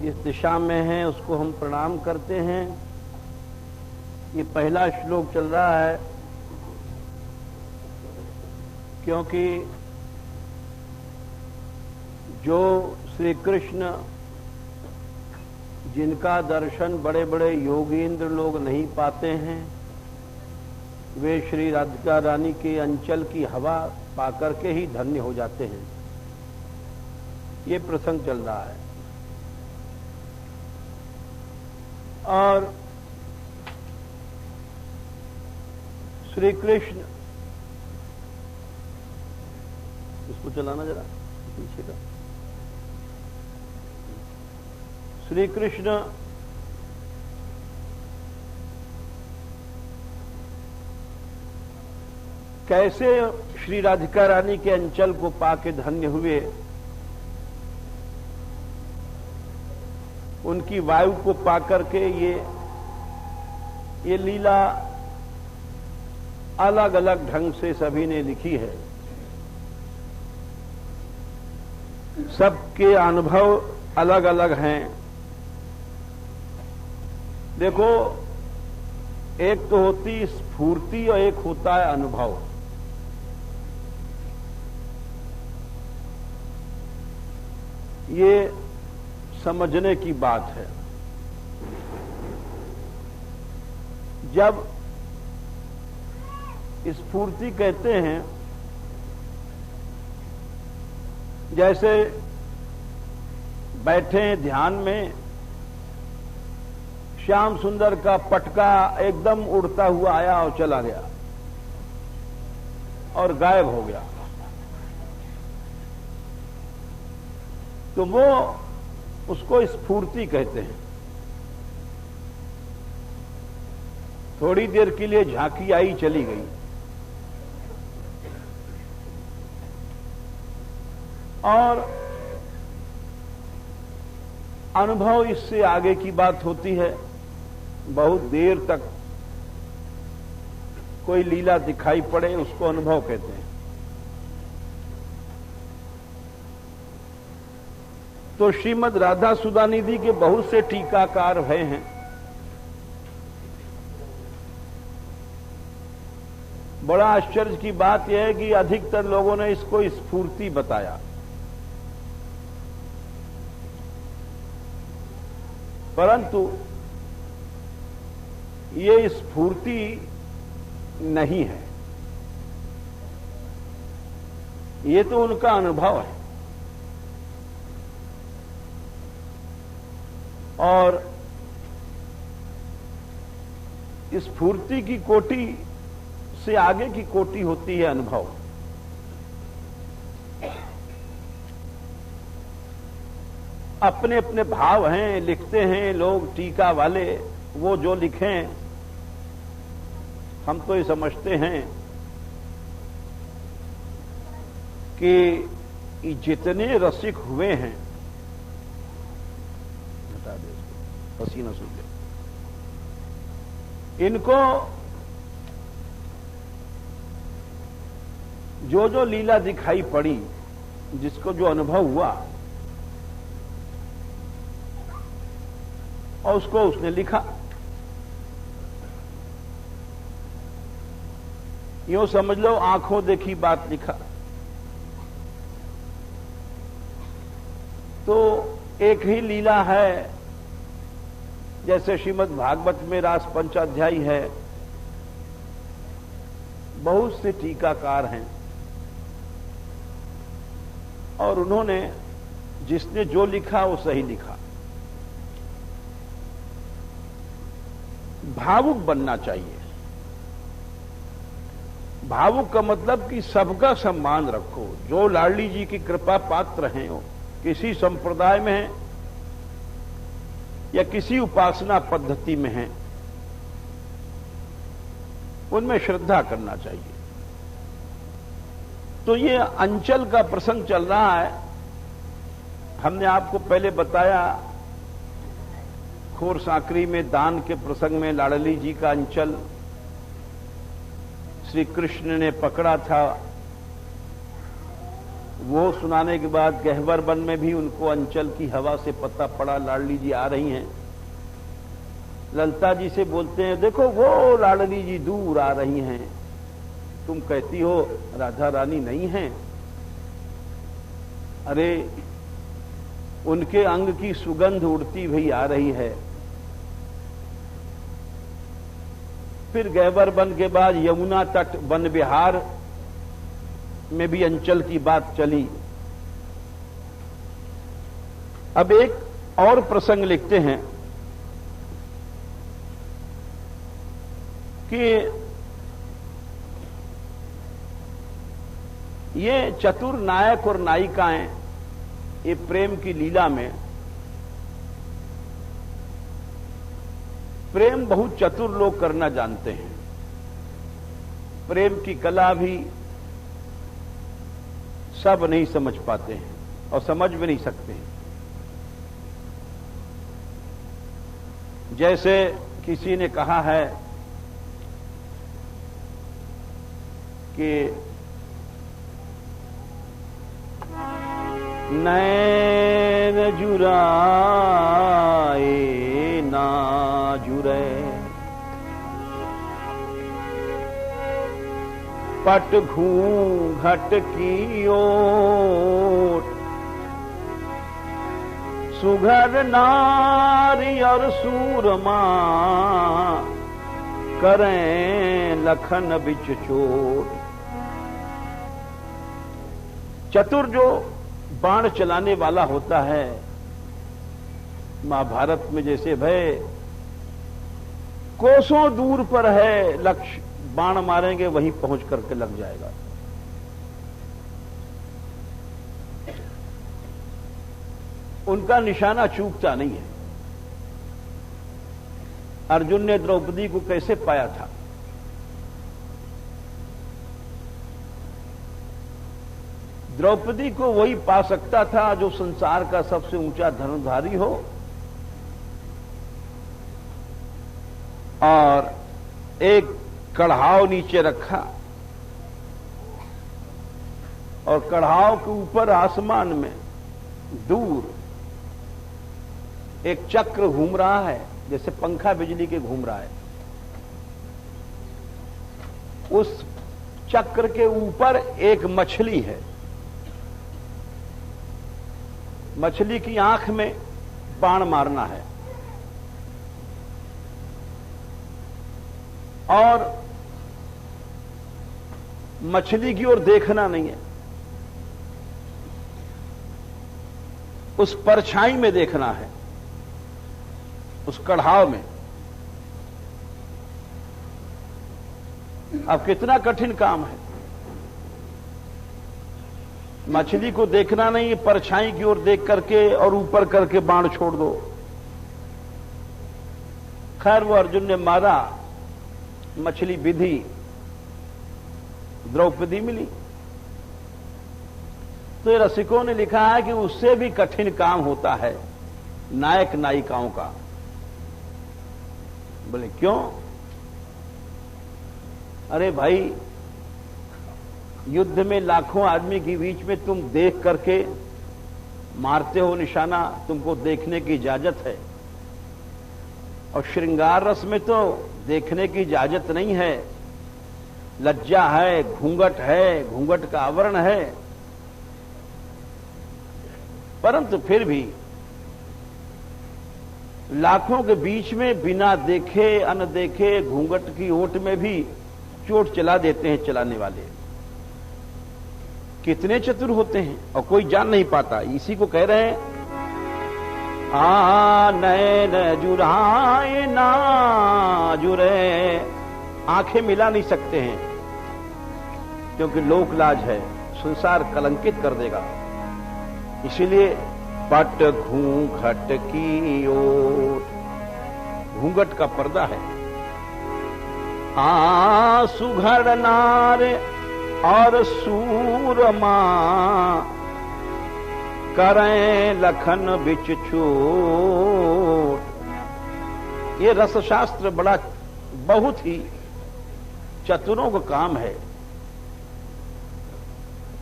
जिस दिशा में है उसको हम प्रणाम करते हैं। ये पहला श्लोक चल रहा है क्योंकि जो श्री कृष्ण जिनका दर्शन बड़े बड़े योगींद्र लोग नहीं पाते हैं, वे श्री राधिका रानी के अंचल की हवा पाकर के ही धन्य हो जाते हैं। ये प्रसंग चल रहा है। और श्री कृष्ण, इसको चलाना जरा पीछे का। श्री कृष्ण कैसे श्री राधिका रानी के अंचल को पाके धन्य हुए, उनकी वायु को पाकर के ये लीला अलग अलग ढंग से सभी ने लिखी है। सबके अनुभव अलग अलग हैं। देखो, एक तो होती स्फूर्ति और एक होता है अनुभव। ये समझने की बात है। जब स्फूर्ति कहते हैं, जैसे बैठे हैं ध्यान में, श्याम सुंदर का पटका एकदम उड़ता हुआ आया और चला गया और गायब हो गया, तो वो उसको स्फूर्ति कहते हैं। थोड़ी देर के लिए झांकी आई, चली गई। और अनुभव इससे आगे की बात होती है। बहुत देर तक कोई लीला दिखाई पड़े, उसको अनुभव कहते हैं। तो श्रीमद् राधा सुधानिधि के बहुत से टीकाकार भय हैं। बड़ा आश्चर्य की बात यह है कि अधिकतर लोगों ने इसको स्फूर्ति बताया, परंतु ये स्फूर्ति नहीं है, ये तो उनका अनुभव है। और स्फूर्ति की कोटि से आगे की कोटि होती है अनुभव। अपने अपने भाव हैं, लिखते हैं लोग, टीका वाले, वो जो लिखें, हम तो ये समझते हैं कि जितने रसिक हुए हैं, बता दे पसीना सूख गया, इनको जो जो लीला दिखाई पड़ी, जिसको जो अनुभव हुआ, और उसको उसने लिखा। यूं समझ लो, आंखों देखी बात लिखा। तो एक ही लीला है, जैसे श्रीमद् भागवत में रास पंचाध्यायी है, बहुत से टीकाकार हैं, और उन्होंने जिसने जो लिखा वो सही लिखा। भावुक बनना चाहिए। भावुक का मतलब कि सबका सम्मान रखो। जो लाडली जी की कृपा पात्र हैं, वो किसी संप्रदाय में हैं या किसी उपासना पद्धति में हैं, उनमें श्रद्धा करना चाहिए। तो ये अंचल का प्रसंग चल रहा है। हमने आपको पहले बताया, खोर सांकरी में दान के प्रसंग में लाडली जी का अंचल श्री कृष्ण ने पकड़ा था। वो सुनाने के बाद गहवर वन में भी उनको अंचल की हवा से पता पड़ा लाडली जी आ रही हैं। ललता जी से बोलते हैं, देखो वो लाडली जी दूर आ रही हैं, तुम कहती हो राधा रानी नहीं हैं। अरे उनके अंग की सुगंध उड़ती हुई आ रही है। फिर गहवर वन के बाद यमुना तट वन विहार में भी अंचल की बात चली। अब एक और प्रसंग लिखते हैं कि ये चतुर नायक और नायिकाएं ये प्रेम की लीला में, प्रेम बहुत चतुर लोग करना जानते हैं। प्रेम की कला भी सब नहीं समझ पाते हैं और समझ भी नहीं सकते हैं। जैसे किसी ने कहा है कि नैन जुराए ना जुरे, पट घूंघट की ओट, सुघर नारी और सूरमा, करें लखन बिच चोट। चतुर जो बाण चलाने वाला होता है, महाभारत में जैसे भय कोसों दूर पर है लक्ष्य, बाण मारेंगे वहीं पहुंच करके लग जाएगा। उनका निशाना चूकता नहीं है। अर्जुन ने द्रौपदी को कैसे पाया था? द्रौपदी को वही पा सकता था जो संसार का सबसे ऊंचा धनुर्धारी हो और एक कढ़ाव नीचे रखा और कढ़ाव के ऊपर आसमान में दूर एक चक्र घूम रहा है, जैसे पंखा बिजली के घूम रहा है। उस चक्र के ऊपर एक मछली है। मछली की आंख में बाण मारना है और मछली की ओर देखना नहीं है, उस परछाई में देखना है, उस कढ़ाव में। अब कितना कठिन काम है। मछली को देखना नहीं, परछाई की ओर देख करके और ऊपर करके बाण छोड़ दो। खैर वो अर्जुन ने मारा, मछली विधि, द्रौपदी मिली। तो ये रसिकों ने लिखा है कि उससे भी कठिन काम होता है नायक नायिकाओं का। बोले क्यों? अरे भाई, युद्ध में लाखों आदमी के बीच में तुम देख करके मारते हो निशाना, तुमको देखने की इजाजत है। और श्रृंगार रस में तो देखने की इजाजत नहीं है, लज्जा है, घूंघट है, घूंघट का आवरण है। परंतु फिर भी लाखों के बीच में बिना देखे अनदेखे घूंघट की ओट में भी चोट चला देते हैं चलाने वाले। कितने चतुर होते हैं और कोई जान नहीं पाता। इसी को कह रहे हैं, नैन जुराए ना जुरे, आंखें मिला नहीं सकते हैं क्योंकि लोक लाज है, संसार कलंकित कर देगा। इसीलिए पट घूंघट की ओट, घूंघट का पर्दा है। सुघड़ नार और सूरमा, करें लखन बिच चोट। ये रसशास्त्र बड़ा बहुत ही चतुरों का काम है।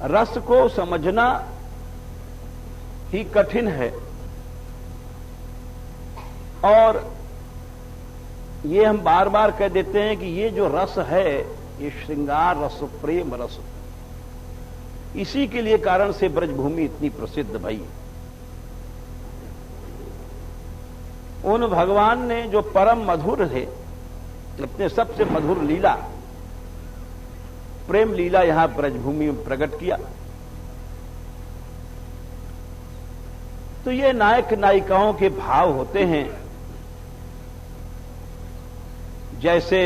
रस को समझना ही कठिन है और ये हम बार बार कह देते हैं कि ये जो रस है ये श्रृंगार रस, प्रेम रस, इसी के लिए कारण से ब्रजभूमि इतनी प्रसिद्ध भई। उन भगवान ने जो परम मधुर है, अपने सबसे मधुर लीला, प्रेम लीला यहां ब्रजभूमि में प्रकट किया। तो ये नायक नायिकाओं के भाव होते हैं। जैसे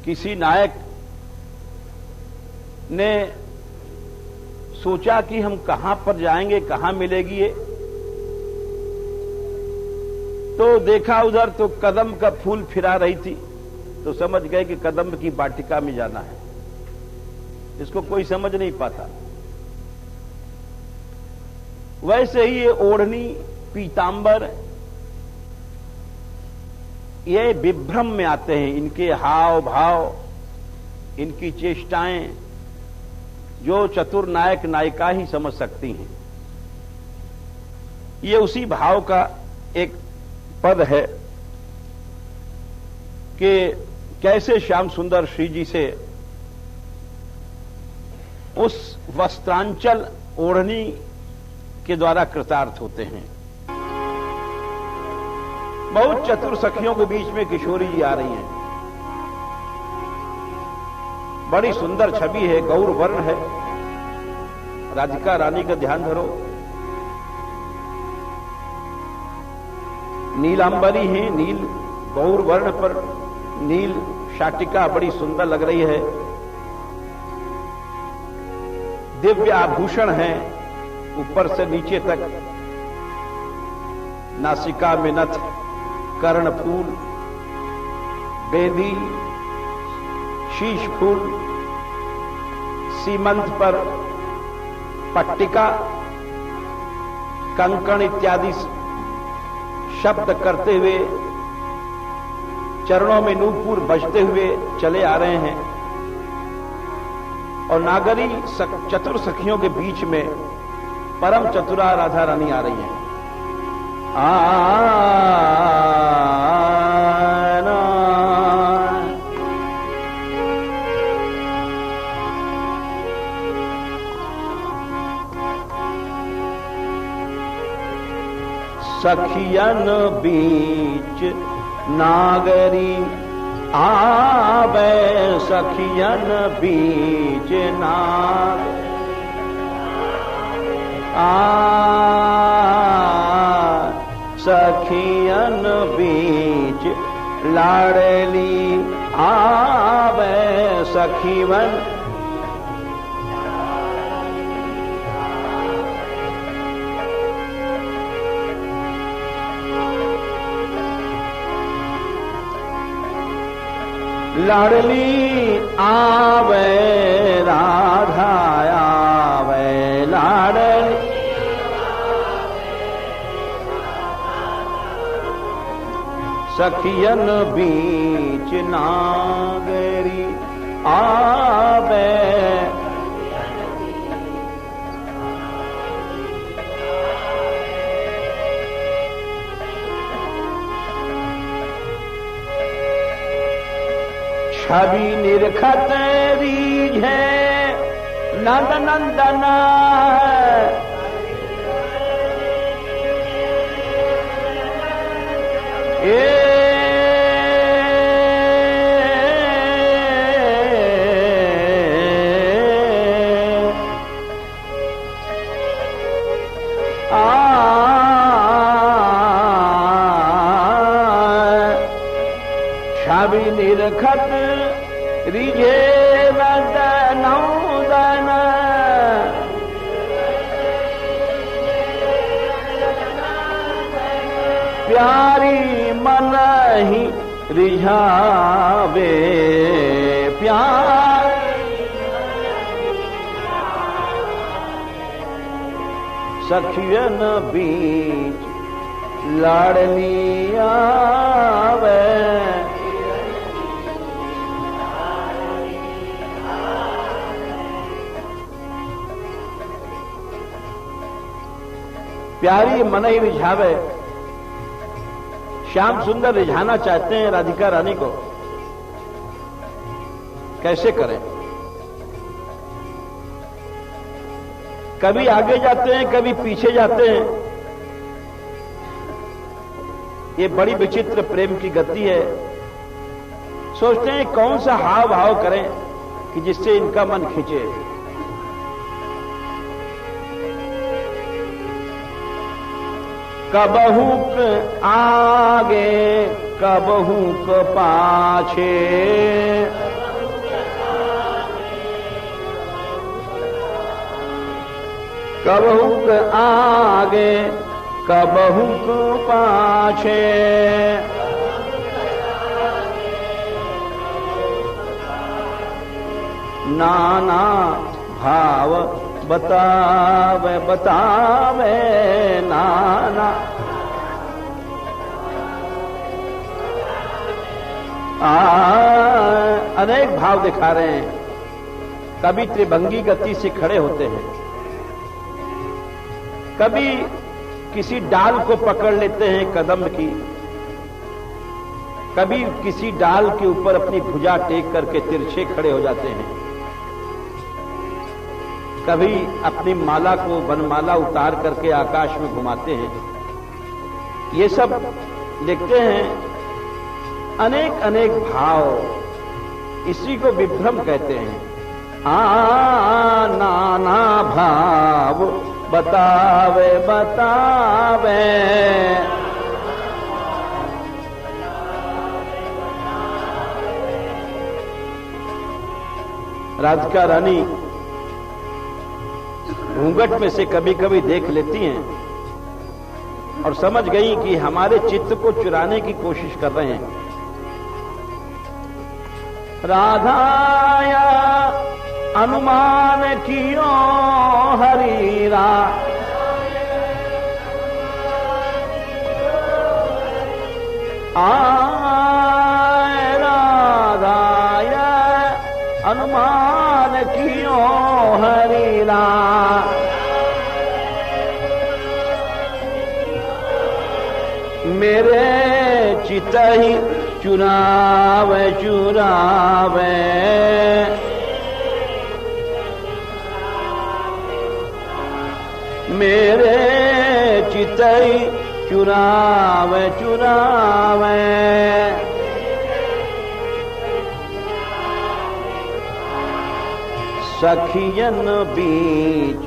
किसी नायक ने सोचा कि हम कहां पर जाएंगे, कहां मिलेगी ये, तो देखा उधर तो कदम का फूल फिरा रही थी, तो समझ गए कि कदम की वाटिका में जाना है। इसको कोई समझ नहीं पाता। वैसे ही ये ओढ़नी, पीतांबर, ये विभ्रम में आते हैं। इनके हाव भाव, इनकी चेष्टाएं जो चतुर नायक नायिका ही समझ सकती हैं। ये उसी भाव का एक पद है कि कैसे श्याम सुंदर श्री जी से उस वस्त्रांचल ओढ़नी के द्वारा कृतार्थ होते हैं। बहुत चतुर सखियों के बीच में किशोरी जी आ रही हैं। बड़ी सुंदर छवि है, गौर वर्ण है। राधिका रानी का ध्यान धरो, नीलांबरी है, नील गौर वर्ण पर नील शाटिका बड़ी सुंदर लग रही है। दिव्य आभूषण है ऊपर से नीचे तक, नासिका में नथ, कर्णफूल, बेदी, शीश फूल, सीमंत पर पट्टिका, कंकण इत्यादि शब्द करते हुए, चरणों में नूपुर बजते हुए चले आ रहे हैं। और नागरी चतुर सखियों के बीच में परम चतुरा राधा रानी आ रही है। सखियन बीच नागरी आवे, सखियन बीच नाग सखियन बीच लाडली आवे, सखीवन लाडली आवे, राधा आवे, लाडली सखियन बीच नागरी आवे, छवि निरखत रीझे नंद नंदन, छवि निरखत रिझे नंदन, प्यारी मन ही रिझावे, प्यार सखियन बीच लाडली आवे, प्यारी मन ही रिझावे। श्याम सुंदर रिझाना चाहते हैं राधिका रानी को, कैसे करें? कभी आगे जाते हैं, कभी पीछे जाते हैं। ये बड़ी विचित्र प्रेम की गति है। सोचते हैं कौन सा हाव भाव करें कि जिससे इनका मन खींचे। कबहुक आगे कबहुक पाछे, कबहुक आगे कबहुक पाछे, नाना भाव बतावे बतावे नाना। अनेक भाव दिखा रहे हैं। कभी त्रिभंगी गति से खड़े होते हैं, कभी किसी डाल को पकड़ लेते हैं कदम की, कभी किसी डाल के ऊपर अपनी भुजा टेक करके तिरछे खड़े हो जाते हैं, कभी अपनी माला को वनमाला उतार करके आकाश में घुमाते हैं। ये सब लिखते हैं। अनेक अनेक भाव, इसी को विभ्रम कहते हैं। नाना भाव बतावे बतावे, राधिका रानी घूंघट में से कभी कभी देख लेती हैं और समझ गई कि हमारे चित्त को चुराने की कोशिश कर रहे हैं। राधाया अनुमान कियो हरीरा, राधाया अनुमान कियो हरीरा, मेरे चित ही चुरावे चुरावे, मेरे चित ही चुरावे चुरावे, सखियन बीच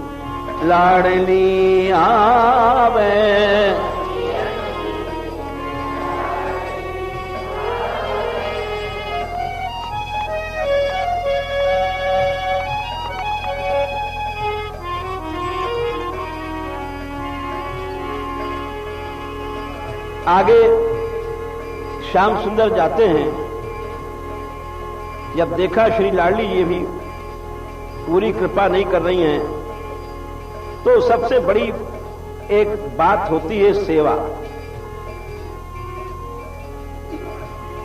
लाडली आवे, आगे श्याम सुंदर जाते हैं। जब देखा श्री लाडली ये भी पूरी कृपा नहीं कर रही हैं, तो सबसे बड़ी एक बात होती है सेवा।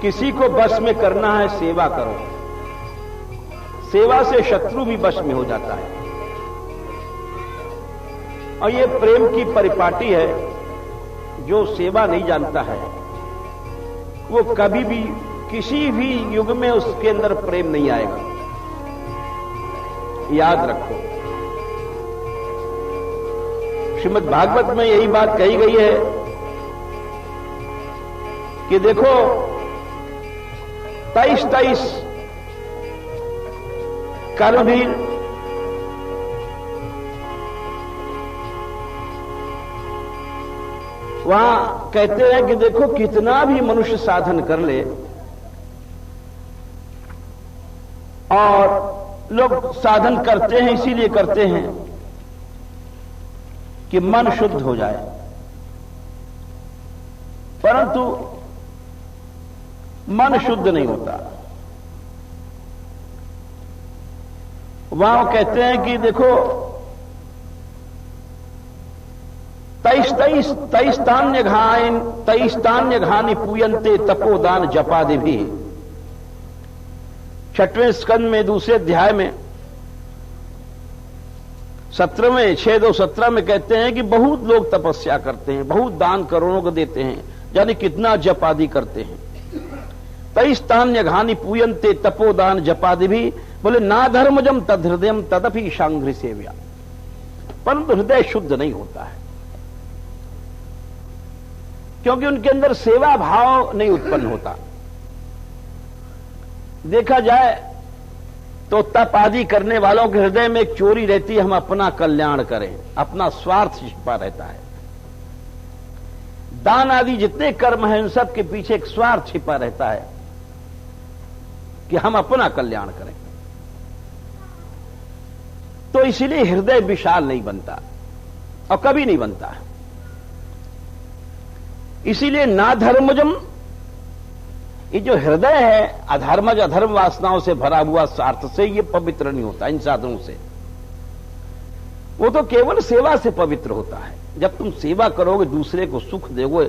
किसी को बस में करना है, सेवा करो। सेवा से शत्रु भी बस में हो जाता है। और ये प्रेम की परिपाटी है। जो सेवा नहीं जानता है वो कभी भी किसी भी युग में उसके अंदर प्रेम नहीं आएगा। याद रखो, श्रीमद् भागवत में यही बात कही गई है कि देखो 23 कर्म भी वहां कहते हैं कि देखो कितना भी मनुष्य साधन कर ले और लोग साधन करते हैं इसीलिए करते हैं कि मन शुद्ध हो जाए, परंतु मन शुद्ध नहीं होता। वहां कहते हैं कि देखो 23 घानी पूयन्ते तपोदान जपादि भी। 6वें स्कंद में दूसरे अध्याय में 17वें 6:2-17 में कहते हैं कि बहुत लोग तपस्या करते हैं, बहुत दान करोड़ों को देते हैं, यानी कितना जप आदि करते हैं। तैस्तान्य घानी पूयंते तपोदान जपादि भी, बोले ना धर्मजम तद हृदयम तदपि शांघ्रि सेव्या, परंतु हृदय शुद्ध नहीं होता है, क्योंकि उनके अंदर सेवा भाव नहीं उत्पन्न होता। देखा जाए तो तप आदि करने वालों के हृदय में एक चोरी रहती है, हम अपना कल्याण करें, अपना स्वार्थ छिपा रहता है। दान आदि जितने कर्म हैं उन सब के पीछे एक स्वार्थ छिपा रहता है कि हम अपना कल्याण करें। तो इसीलिए हृदय विशाल नहीं बनता और कभी नहीं बनता। इसीलिए ना धर्मजम, ये जो हृदय है अधर्मज अधर्म वासनाओं से भरा हुआ स्वार्थ से ये पवित्र नहीं होता। इन साधनों से वो तो केवल सेवा से पवित्र होता है। जब तुम सेवा करोगे, दूसरे को सुख दोगे,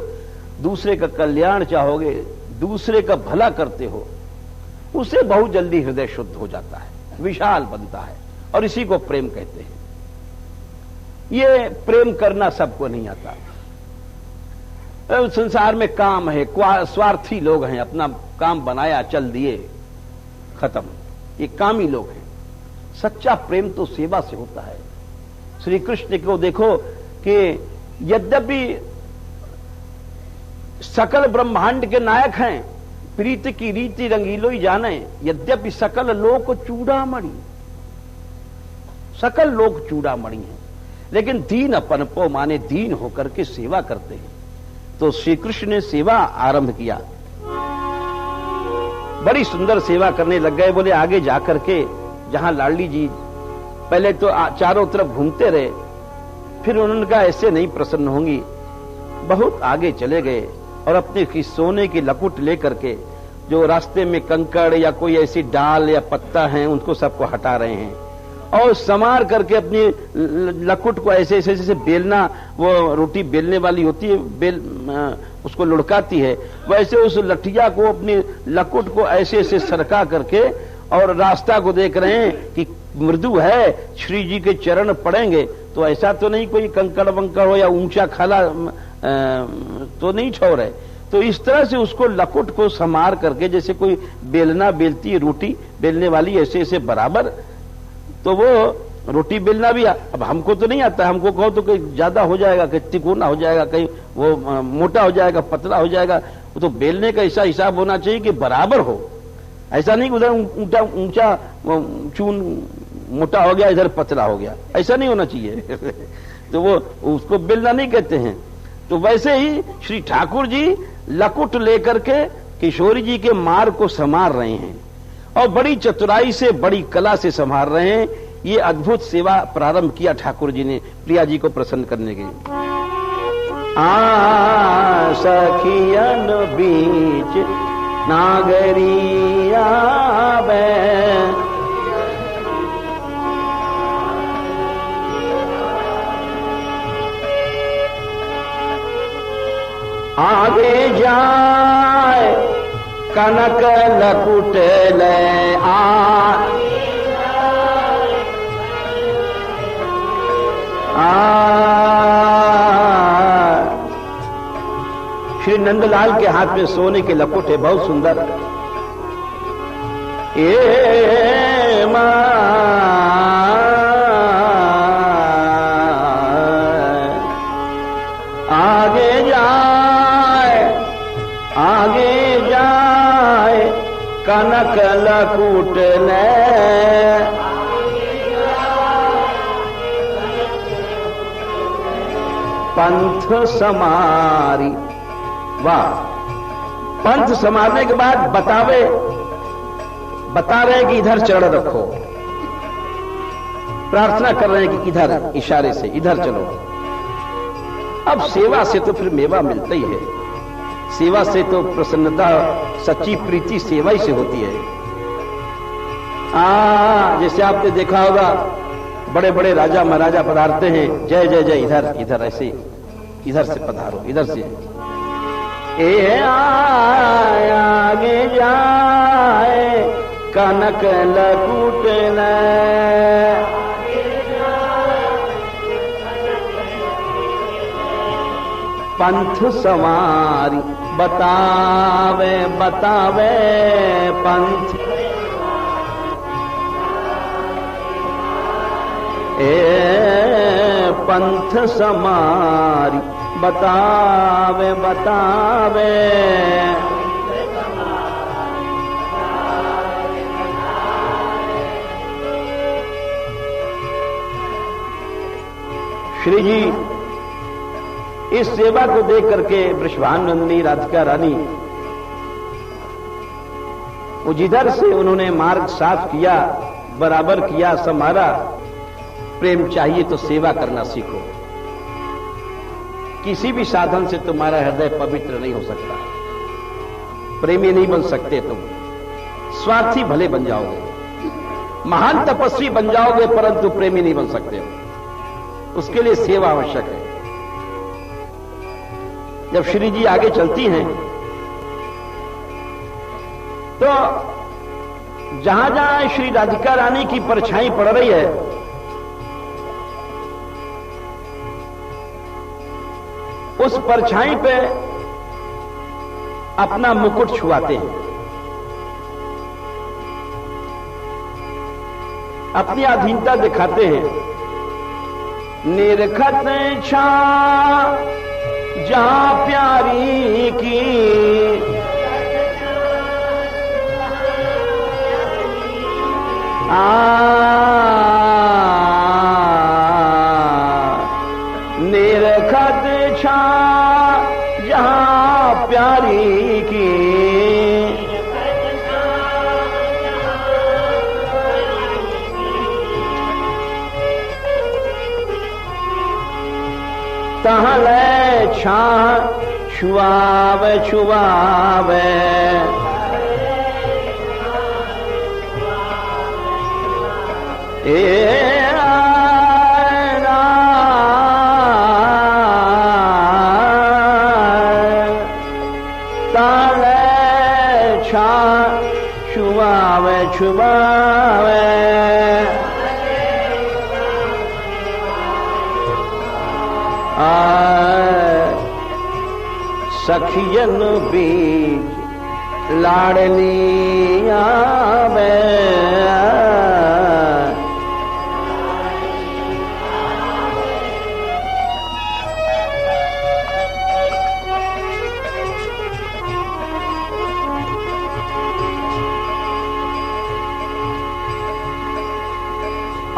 दूसरे का कल्याण चाहोगे, दूसरे का भला करते हो, उससे बहुत जल्दी हृदय शुद्ध हो जाता है, विशाल बनता है, और इसी को प्रेम कहते हैं। ये प्रेम करना सबको नहीं आता। संसार में काम है, स्वार्थी लोग हैं, अपना काम बनाया चल दिए, खत्म, ये कामी लोग हैं। सच्चा प्रेम तो सेवा से होता है। श्री कृष्ण को देखो कि यद्यपि सकल ब्रह्मांड के नायक हैं, प्रीत की रीति रंगीलो ही जाने, यद्यपि सकल लोक चूड़ामणि, सकल लोक चूड़ामणि है, लेकिन दीन अपन पो माने दीन होकर के सेवा करते हैं। तो श्री कृष्ण ने सेवा आरंभ किया, बड़ी सुंदर सेवा करने लग गए। बोले आगे जाकर के जहां लाडली जी पहले तो चारों तरफ घूमते रहे, फिर उन्होंने कहा ऐसे नहीं प्रसन्न होंगी, बहुत आगे चले गए और अपने की सोने की लकुट लेकर के जो रास्ते में कंकड़ या कोई ऐसी डाल या पत्ता है उनको सबको हटा रहे हैं, और समार करके अपनी लकुट को ऐसे ऐसे ऐसे बेलना, वो रोटी बेलने वाली होती है, उसको लुढ़काती है, वैसे उस लठिया को अपनी लकुट को ऐसे ऐसे सरका करके और रास्ता को देख रहे हैं कि मृदु है, श्री जी के चरण पड़ेंगे तो ऐसा तो नहीं कोई कंकड़ वंकड़ हो या ऊंचा खाला तो नहीं छोड़ है। तो इस तरह से उसको लकुट को समार करके, जैसे कोई बेलना बेलती है रोटी बेलने वाली, ऐसे ऐसे बराबर, तो वो रोटी बेलना भी अब हमको तो नहीं आता, हमको कहो तो कहीं ज्यादा हो जाएगा, कहीं तिकोना हो जाएगा, कहीं वो मोटा हो जाएगा, पतला हो जाएगा। वो तो बेलने का ऐसा हिसाब होना चाहिए कि बराबर हो, ऐसा नहीं उधर ऊंचा चून मोटा हो गया, इधर पतला हो गया, ऐसा नहीं होना चाहिए। तो वो उसको बेलना नहीं कहते हैं। तो वैसे ही श्री ठाकुर जी लकुट लेकर के किशोरी जी के मार्ग को संवार रहे हैं और बड़ी चतुराई से, बड़ी कला से संभाल रहे हैं। ये अद्भुत सेवा प्रारंभ किया ठाकुर जी ने प्रिया जी को प्रसन्न करने के लिए। सखियन बीच नागरिया आगे जाए कनक लकुट ले श्री नंदलाल के हाथ में सोने के लकुट है, बहुत सुंदर। आगे जाए, आगे जाए कनक लकुट ले पंथ समारी। वाह, पंथ समारने के बाद बता रहे हैं कि इधर चरण रखो, प्रार्थना कर रहे हैं कि इधर इशारे से इधर चलो। अब सेवा से तो फिर मेवा मिलता ही है, सेवा से तो प्रसन्नता, सच्ची प्रीति सेवा ही से होती है। जैसे आपने देखा होगा बड़े बड़े राजा महाराजा पधारते हैं, जय जय जय, इधर इधर ऐसे, इधर से पधारो, इधर से। आगे जाए कनक लकुट पंथ संवारी बतावे बतावे पंथ पंथ समारी बतावे बतावे श्री जी इस सेवा को देख करके वृषभानुनंदिनी राधिका रानी वो जिधर से उन्होंने मार्ग साफ किया, बराबर किया, संभाला। प्रेम चाहिए तो सेवा करना सीखो। किसी भी साधन से तुम्हारा हृदय पवित्र नहीं हो सकता। प्रेमी नहीं बन सकते तुम, स्वार्थी भले बन जाओगे, महान तपस्वी बन जाओगे, परंतु प्रेमी नहीं बन सकते हो। उसके लिए सेवा आवश्यक है। जब श्री जी आगे चलती हैं तो जहां जहां श्री राधिका रानी की परछाई पड़ रही है, उस परछाई पे अपना मुकुट छुआते हैं, अपनी अधीनता दिखाते हैं। निरखत छा जहां प्यारी की, निरखत छा जहां प्यारी की, तहाँ ले छा छुआवे छुआवे, छुआवे छुआवे, सखियन बीच लाडली आवे,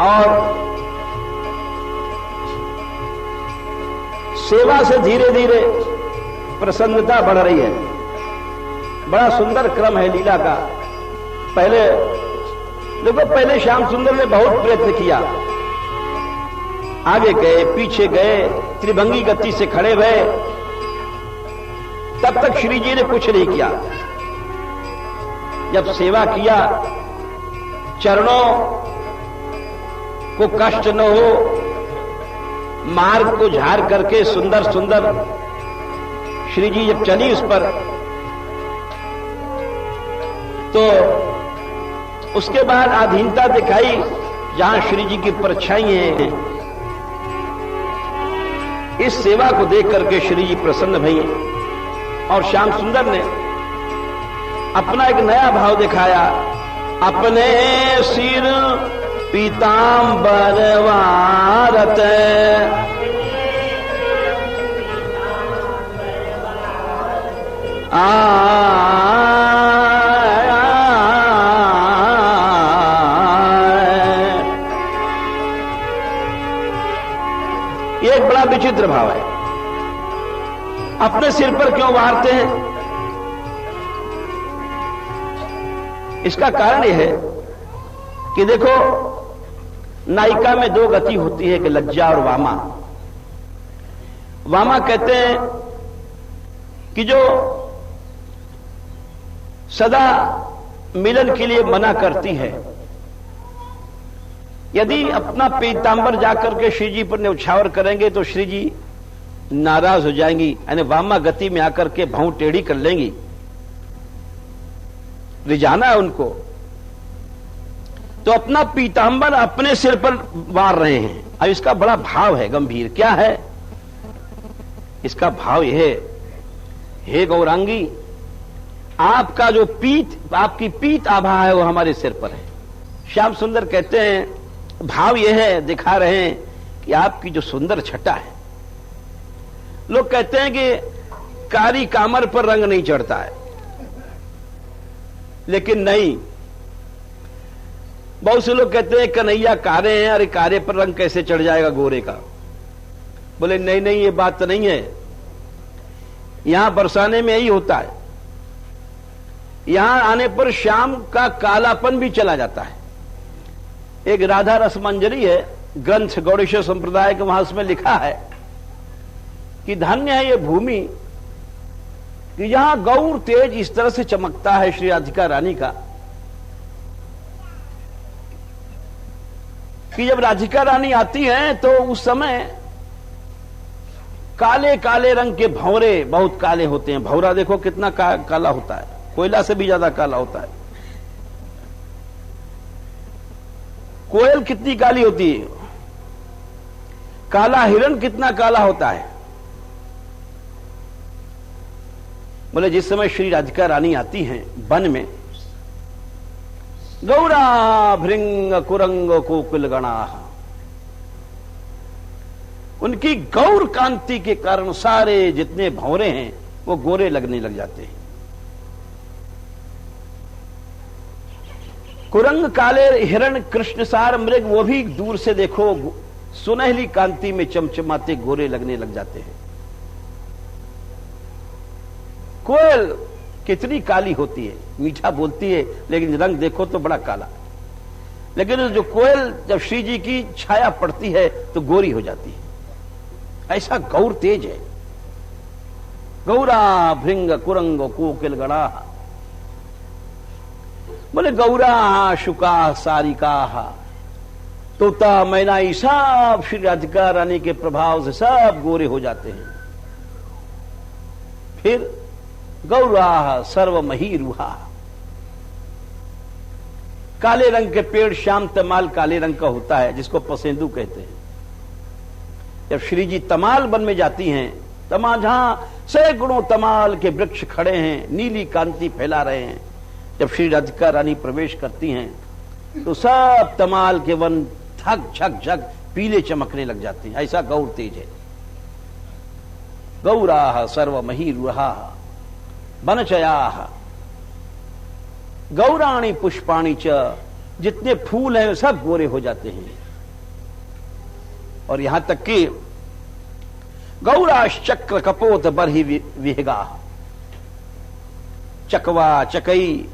और सेवा से धीरे धीरे प्रसन्नता बढ़ रही है। बड़ा सुंदर क्रम है लीला का। पहले देखो, पहले श्याम सुंदर ने बहुत प्रयत्न किया, आगे गए, पीछे गए, त्रिभंगी गति से खड़े हुए, तब तक श्री जी ने कुछ नहीं किया। जब सेवा किया, चरणों को कष्ट न हो, मार्ग को झाड़ करके सुंदर सुंदर श्री जी जब चली उस पर, तो उसके बाद अधीनता दिखाई जहां श्री जी की परछाई है। इस सेवा को देख करके श्री जी प्रसन्न भई और श्याम सुंदर ने अपना एक नया भाव दिखाया। अपने सिर पीतांबर वारत, ये एक बड़ा विचित्र भाव है। अपने सिर पर क्यों वारते हैं? इसका कारण यह है कि देखो, नायिका में दो गति होती है कि लज्जा और वामा। वामा कहते हैं कि जो सदा मिलन के लिए मना करती है। यदि अपना पीतांबर जाकर के श्री जी पर न्यौछावर करेंगे तो श्री जी नाराज हो जाएंगी, यानी वामा गति में आकर के भौं टेढ़ी कर लेंगी। रिझाना है उनको, तो अपना पीतांबर अपने सिर पर वार रहे हैं। अब इसका बड़ा भाव है गंभीर। क्या है इसका भाव यह है, हे गौरांगी, आपका जो आपकी पीत आभा है वो हमारे सिर पर है। श्याम सुंदर कहते हैं, भाव यह है, दिखा रहे हैं कि आपकी जो सुंदर छटा है। लोग कहते हैं कि कारी कामर पर रंग नहीं चढ़ता है, लेकिन नहीं, बहुत से लोग कहते हैं कन्हैया कारे हैं, अरे कारे पर रंग कैसे चढ़ जाएगा गोरे का। बोले नहीं नहीं, ये बात तो नहीं है। यहां बरसाने में यही होता है, यहां आने पर श्याम का कालापन भी चला जाता है। एक राधा रस मंजरी है ग्रंथ गौड़ेश्वर संप्रदाय के, वहां उसमें लिखा है कि धन्य है ये भूमि कि जहां गौर तेज इस तरह से चमकता है श्री राधिका रानी का, कि जब राधिका रानी आती हैं तो उस समय काले काले रंग के भंवरे बहुत काले होते हैं। भंवरा देखो कितना काला होता है, कोयला से भी ज्यादा काला होता है। कोयल कितनी काली होती है, काला हिरण कितना काला होता है। बोले जिस समय श्री राधिका रानी आती हैं वन में, गौरा भृंग कुरंग कोकिल गणा, उनकी गौर कांति के कारण सारे जितने भंवरे हैं वो गोरे लगने लग जाते हैं। कुरंग काले हिरण कृष्णसार मृग, वो भी दूर से देखो सुनहली कांति में चमचमाते गोरे लगने लग जाते हैं। कोयल कितनी काली होती है, मीठा बोलती है, लेकिन रंग देखो तो बड़ा काला। लेकिन जो कोयल जब श्री जी की छाया पड़ती है तो गोरी हो जाती है। ऐसा गौर तेज है। गौरा भृंग कुरंग कोकिल गणा, बोले गौरा शुका सारिका, तोता मैना, सब श्री राधिका रानी के प्रभाव से सब गोरे हो जाते हैं। फिर गौरा सर्वमही रूहा, काले रंग के पेड़, श्याम तमाल काले रंग का होता है जिसको पसेंदू कहते हैं। जब श्री जी तमाल वन में जाती हैं, तमाल जहां सैकड़ों तमाल के वृक्ष खड़े हैं, नीली कांति फैला रहे हैं, जब श्री राधिका रानी प्रवेश करती हैं तो सब तमाल के वन झक झक झक पीले चमकने लग जाते हैं। ऐसा गौर तेज है। गौरा सर्वमही रूहा वनचया, गौराणी पुष्पाणी च, जितने फूल हैं सब गोरे हो जाते हैं। और यहां तक कि गौराश्चक्र कपोत बरही विहगा, चकवा चकई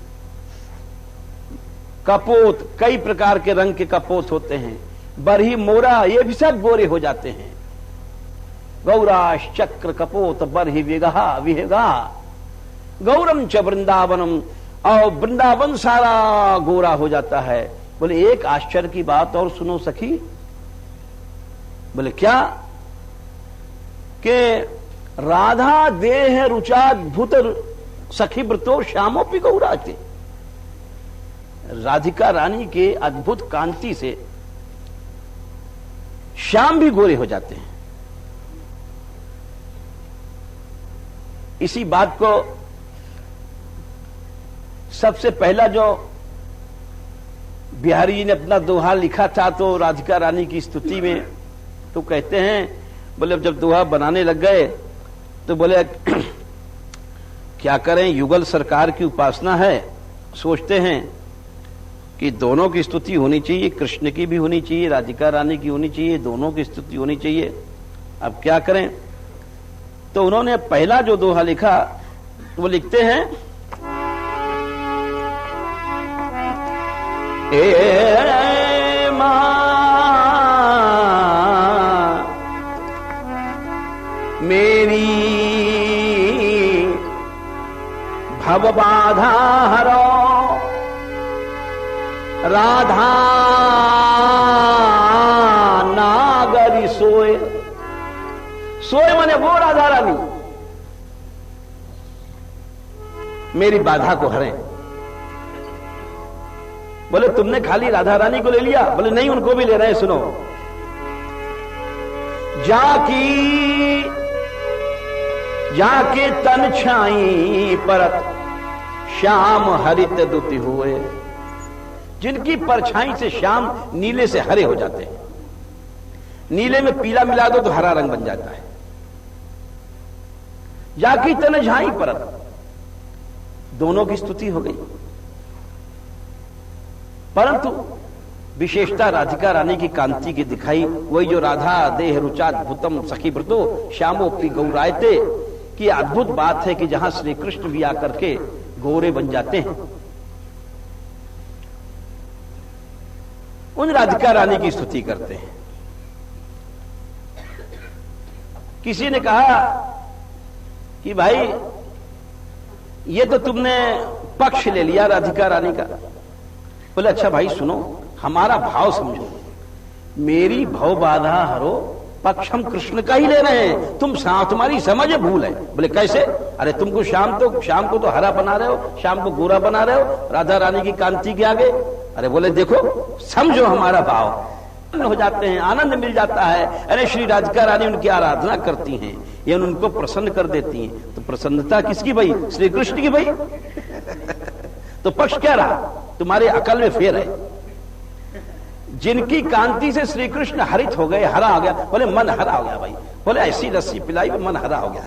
कपोत, कई प्रकार के रंग के कपोत होते हैं, बरही मोरा, ये भी सब गोरे हो जाते हैं। गौराश्चक्र कपोत बरही विहगा गौरम च वृंदावनम, और वृंदावन सारा गोरा हो जाता है। बोले एक आश्चर्य की बात और सुनो सखी। बोले क्या? कि राधा देह रुचाद्भुत सखी व्रतो श्यामोपि गौराते, राधिका रानी के अद्भुत कांति से श्याम भी गोरे हो जाते हैं। इसी बात को सबसे पहला जो बिहारी जी ने अपना दोहा लिखा था तो राधिका रानी की स्तुति में, तो कहते हैं, बोले जब दोहा बनाने लग गए तो बोले क्या करें, युगल सरकार की उपासना है, सोचते हैं कि दोनों की स्तुति होनी चाहिए, कृष्ण की भी होनी चाहिए, राधिका रानी की होनी चाहिए, दोनों की स्तुति होनी चाहिए। अब क्या करें? तो उन्होंने पहला जो दोहा लिखा वो लिखते हैं, ए मां मेरी भव बाधा हरो, राधा नागरी सोए, सोए माने वो राधा रानी मेरी बाधा को हरें। बोले तुमने खाली राधा रानी को ले लिया? बोले नहीं, उनको भी ले रहे हैं। सुनो, जाकी जाके तन छाई परत श्याम हरित दुति हुए। जिनकी परछाई से श्याम नीले से हरे हो जाते हैं। नीले में पीला मिला दो तो हरा रंग बन जाता है। जाकी तन छाई परत, दोनों की स्तुति हो गई। परंतु विशेषता राधिका रानी की कांति की दिखाई, वही जो राधा देह रुचाद्भुतम सखी व्रतो श्यामोपी गौरायते की अद्भुत बात है कि जहां श्री कृष्ण भी आकर के गोरे बन जाते हैं। उन राधिका रानी की स्तुति करते हैं। किसी ने कहा कि भाई ये तो तुमने पक्ष ले लिया राधिका रानी का। बोले अच्छा भाई सुनो, हमारा भाव समझो। मेरी भव बाधा हरो, पक्ष हम कृष्ण का ही ले रहे हैं। तुम्हारी समझ भूल है। बोले कैसे? अरे तुमको शाम को तो हरा बना रहे हो, शाम को गोरा बना रहे हो राधा रानी की कांति के आगे। अरे बोले देखो समझो हमारा भाव। हो जाते हैं, आनंद मिल जाता है। अरे श्री राधिका रानी उनकी आराधना करती हैं, ये उनको प्रसन्न कर देती हैं। तो प्रसन्नता किसकी भाई? श्री कृष्ण की भाई। तो पक्ष क्या रहा? तुम्हारे अकल में फेर है। जिनकी कांति से श्री कृष्ण हरित हो गए, हरा हो गया, बोले मन हरा हो गया भाई। बोले ऐसी लस्सी पिलाई मन हरा हो गया।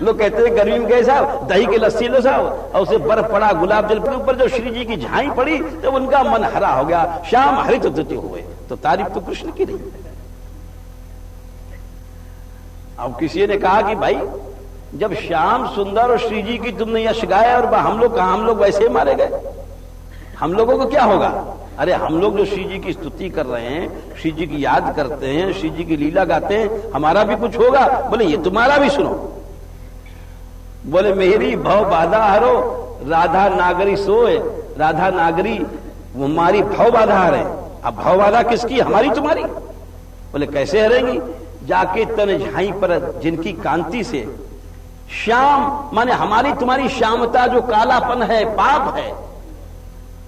लोग कहते हैं गर्मी में गए साहब दही की लस्सी लो साहब, और उसे बर्फ पड़ा, गुलाब जल के ऊपर जो श्री जी की झाई पड़ी तो उनका मन हरा हो गया, श्याम हरित द्युति हुए। तो तारीफ तो कृष्ण की नहीं। अब किसी ने कहा कि भाई जब श्याम सुंदर और श्री जी की तुमने यश गाया और हम लोग वैसे ही मारे गए, हम लोगों को क्या होगा? अरे हम लोग जो श्री जी की स्तुति कर रहे हैं, श्री जी की याद करते हैं, श्री जी की लीला गाते हैं, हमारा भी कुछ होगा। बोले ये तुम्हारा भी सुनो। बोले मेरी भव बाधा हरो, राधा नागरी सोए। राधा नागरी वो हमारी भव बाधा हरे। अब भव बाधा किसकी? हमारी तुम्हारी। बोले कैसे हरेंगी? जाके तन झाई पर जिनकी कांति से श्याम माने हमारी तुम्हारी श्यामता जो कालापन है, पाप है,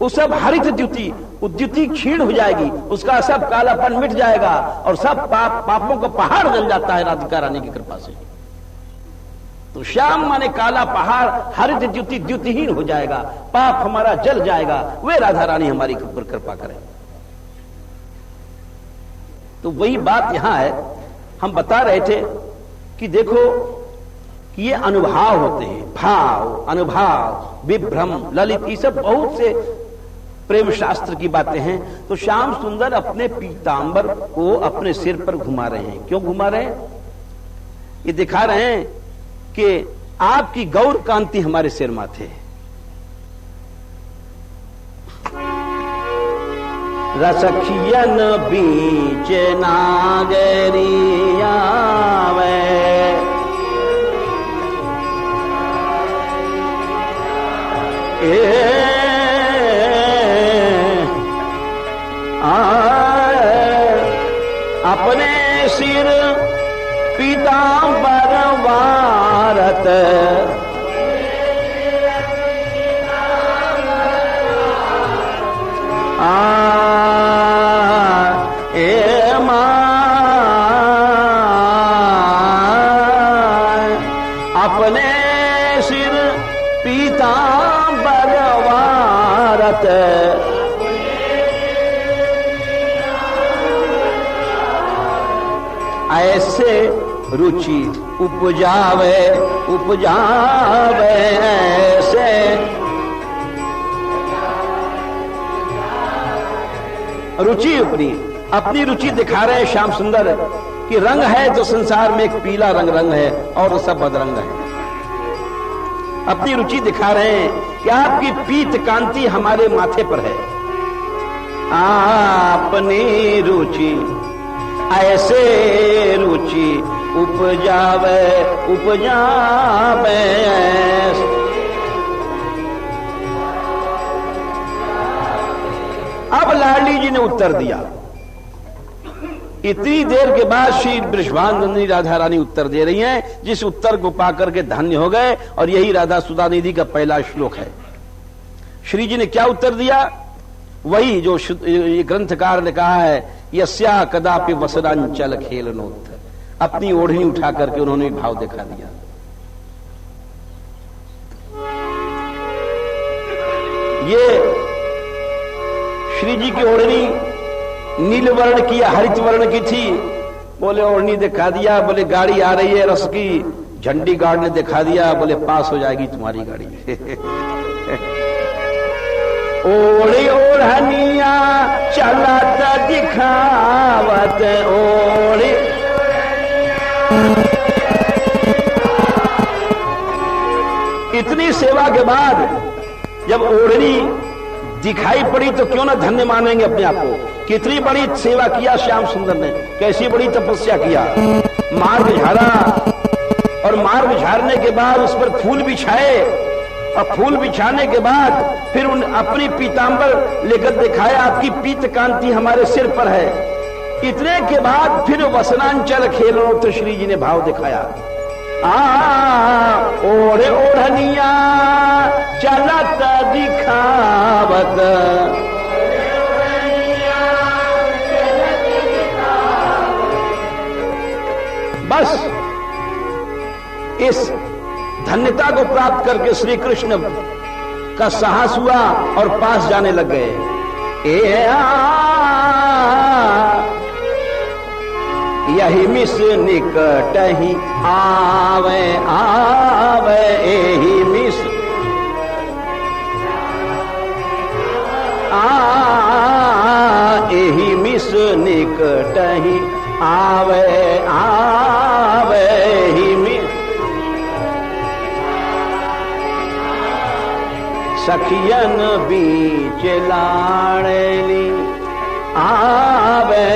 वो सब हरित द्युति, द्युति क्षीण हो जाएगी, उसका सब कालापन मिट जाएगा और सब पापों का पहाड़ जल जाता है राधिका रानी की कृपा से। तो श्याम माने काला पहाड़, हरित द्युति द्युतिहीन हो जाएगा, पाप हमारा जल जाएगा। वे राधा रानी हमारी कृपा करें। तो वही बात यहां है। हम बता रहे थे कि देखो कि ये अनुभाव होते हैं, भाव, अनुभाव, विभ्रम, ललित, ये सब बहुत से प्रेम शास्त्र की बातें हैं। तो श्याम सुंदर अपने पीतांबर को अपने सिर पर घुमा रहे हैं। क्यों घुमा रहे हैं? ये दिखा रहे हैं कि आपकी गौर कांति हमारे सिर माथे है। रसखियन बीच नागरिया अपने सिर पीतांबर वारत अपने सिर पीतांबर वारत ऐसे रुचि उपजावे ऐसे रुचि अपनी रुचि दिखा रहे हैं श्याम सुंदर कि रंग है तो संसार में एक पीला रंग है और सब बदरंग है। अपनी रुचि दिखा रहे हैं कि आपकी पीत कांति हमारे माथे पर है। अपनी रुचि ऐसे रुचि उपजावे अब लाडली जी ने उत्तर दिया। इतनी देर के बाद श्री वृषभानंदिनी राधा रानी उत्तर दे रही हैं, जिस उत्तर को पाकर के धन्य हो गए। और यही राधा सुधा निधि का पहला श्लोक है। श्री जी ने क्या उत्तर दिया? वही जो ग्रंथकार ने कहा है, यस्या कदापि वसनांचल खेलनोत्थ अपनी ओढ़नी उठा करके उन्होंने भाव दिखा दिया। ये श्री जी की ओढ़नी नील वर्ण की या हरित वर्ण की थी। बोले ओढ़नी दिखा दिया, बोले गाड़ी आ रही है रस की, झंडी गार्ड ने दिखा दिया, बोले पास हो जाएगी तुम्हारी गाड़ी। ओढ़ी ओढ़निया चलत दिखावत, ओढ़ी इतनी सेवा के बाद जब ओढ़नी दिखाई पड़ी तो क्यों ना धन्य मानेंगे अपने आप को। कितनी बड़ी सेवा किया श्याम सुंदर ने, कैसी बड़ी तपस्या किया। मार्ग झाड़ा और मार्ग झाड़ने के बाद उस पर फूल बिछाए और फूल बिछाने के बाद फिर उन अपनी पीतांबर लेकर दिखाया, आपकी पीत कांति हमारे सिर पर है। इतने के बाद फिर वसनांचल खेलो तो श्री जी ने भाव दिखाया। ओढ़े ओढ़निया चलत दिखावत, बस इस धन्यता को प्राप्त करके श्री कृष्ण का साहस हुआ और पास जाने लग गए। यही मिस निकट ही आवे आवे, यही मिस यही मिस निकट ही आवे आवे, यही मिस सखियन बीच लाड़ली आवे।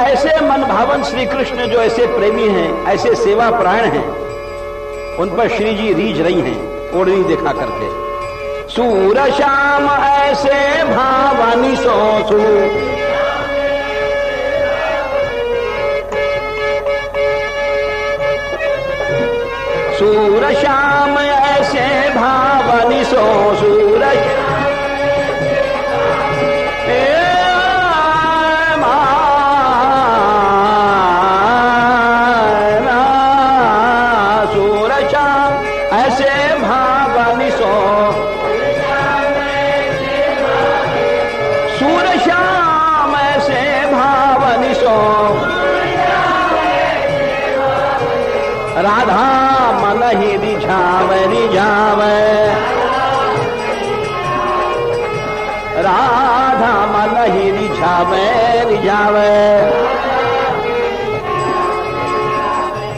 ऐसे मन भावन श्री कृष्ण जो ऐसे प्रेमी हैं, ऐसे सेवा परायण हैं, उन पर श्री जी रीझ रही हैं ओढ़नी दिखा करके। सूर श्याम ऐसे भावनी सोसू, सूर श्याम ऐसे भावनी सो, सूरज राधा मन ही रिझावे रिझावे, राधा मन ही रिझावे रिझावे।